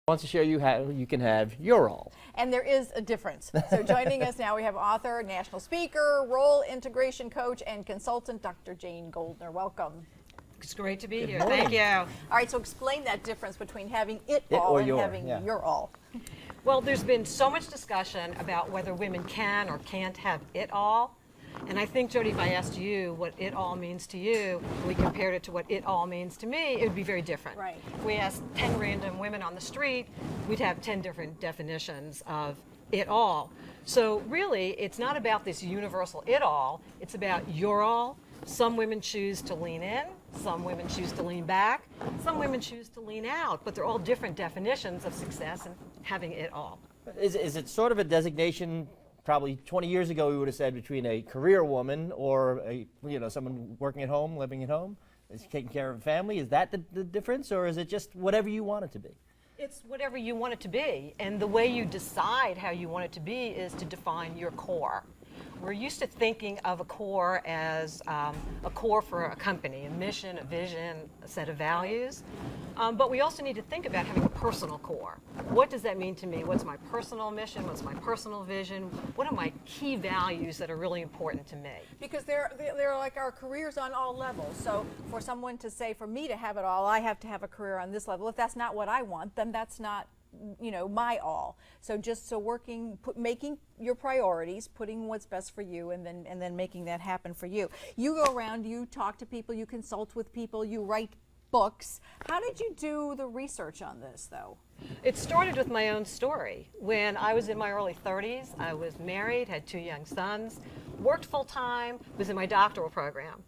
Wants to show you how you can have your all. And there is a difference. So joining us now, we have author, national speaker, role integration coach, and consultant, Dr. Jane Goldner. Welcome. It's great to be here. morning. Thank you. All right, so explain that difference between having it It all or and your, having yeah. your all. Well, there's been so much discussion about whether women can or can't have it all. And I think, Jody, if I asked you what it all means to you, and we compared it to what it all means to me, it would be very different. Right. If we asked 10 random women on the street, we'd have 10 different definitions of it all. So really, it's not about this universal it all, it's about your all. Some women choose to lean in, some women choose to lean back, some women choose to lean out, but they're all different definitions of success and having it all. Is it sort of a designation? Probably 20 years ago, we would have said between a career woman or someone working at home, living at home, is taking care of a family. Is that the difference, or is it just whatever you want it to be? It's whatever you want it to be, and the way you decide how you want it to be is to define your core. We're used to thinking of a core as a core for a company, a mission, a vision, a set of values. But we also need to think about having a personal core. What does that mean to me? What's my personal mission? What's my personal vision? What are my key values that are really important to me? Because they're like our careers on all levels. So for someone to say, for me to have it all, I have to have a career on this level. If that's not what I want, then that's not my all. So making your priorities, putting what's best for you, and then making that happen for you. You go around, you talk to people, you consult with people, you write books. How did you do the research on this, though? It started with my own story. When I was in my early 30s, I was married, had 2 young sons, worked full-time, was in my doctoral program.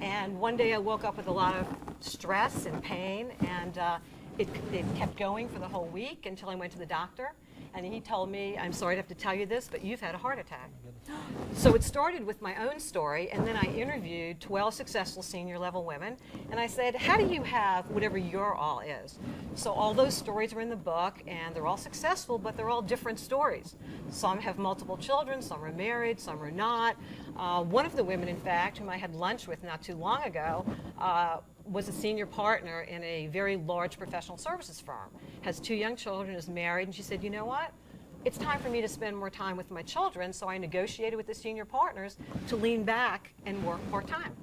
And one day I woke up with a lot of stress and pain, and it kept going for the whole week until I went to the doctor, and he told me, I'm sorry to have to tell you this, but you've had a heart attack. So it started with my own story, and then I interviewed 12 successful senior level women, and I said, how do you have whatever your all is? So all those stories are in the book, and they're all successful, but they're all different stories. Some have multiple children, some are married, some are not. One of the women, in fact, whom I had lunch with not too long ago, was a senior partner in a very large professional services firm, has 2 young children, is married, and she said, you know what? It's time for me to spend more time with my children, so I negotiated with the senior partners to lean back and work part-time.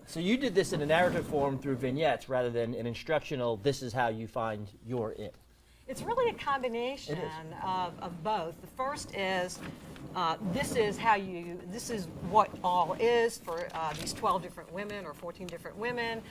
So you did this in a narrative form through vignettes rather than an instructional, this is how you find your it. It's really a combination of both. The first is this is what all is for these 12 different women or 14 different women.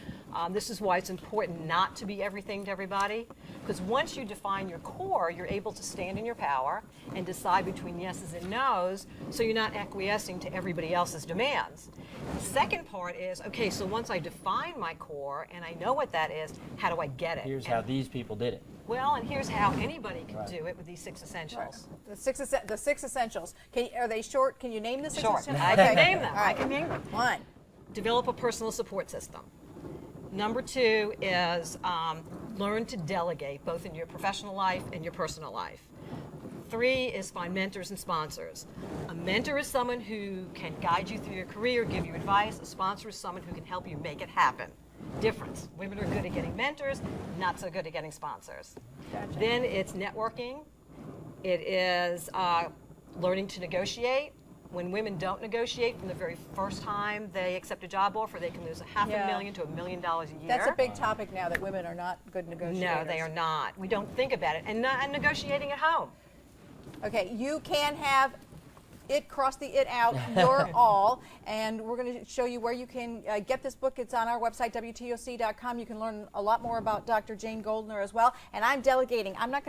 This is why it's important not to be everything to everybody, because once you define your core, you're able to stand in your power and decide between yeses and nos, so you're not acquiescing to everybody else's demands. The second part is, okay, so once I define my core and I know what that is, how do I get it? Here's how these people did it. Well, and here's how anybody can do it with these 6 essentials. Right. The six essentials. Are they short? Can you name the 6 Short. essentials? I can name them. All right. I can name them. 1. Develop a personal support system. Number 2 is learn to delegate, both in your professional life and your personal life. 3 is find mentors and sponsors. A mentor is someone who can guide you through your career, give you advice. A sponsor is someone who can help you make it happen. Difference. Women are good at getting mentors, not so good at getting sponsors. Gotcha. Then it's networking. It is learning to negotiate. When women don't negotiate from the very first time they accept a job offer, they can lose $500,000 to $1 million a year. That's a big topic now, that women are not good negotiators. No, they are not. We don't think about it. And negotiating at home. Okay, you can have it, cross the it out, your all, and we're going to show you where you can get this book. It's on our website, WTOC.com. You can learn a lot more about Dr. Jane Goldner as well. And I'm delegating. I'm not going